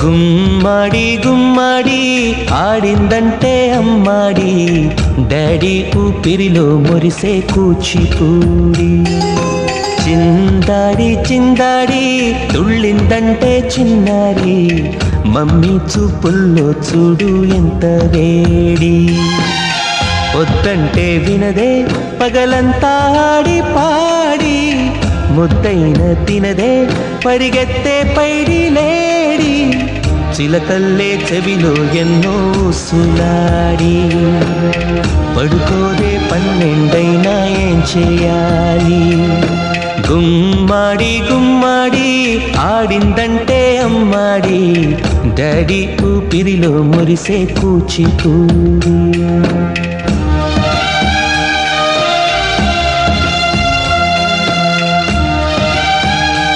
గుమ్మాడి గుమ్మాడి ఆడిందంటే అమ్మాడి, డాడీ ఊపిరిలో మురిసే కూచిపూడి. చిందాడి చిందాడి తుళ్ళిందంటే చిన్నారి, మమ్మీ చూపుల్లో చూడు ఎంత వేడి. వద్దంటే వినదే పగలంతా ఆడి పాడి, ముద్దైన తినదే పరిగెత్తే పైడి లేడి. చిలకల్లే చెవిలో ఎన్నో సులాడి, పడుకోదే పన్నెండైనా ఏం చేయాలి. గుమ్మాడి గుమ్మాడి ఆడిందంటే అమ్మాడి, డాడీ ఊపిరిలో మురిసే కూచిపూడి.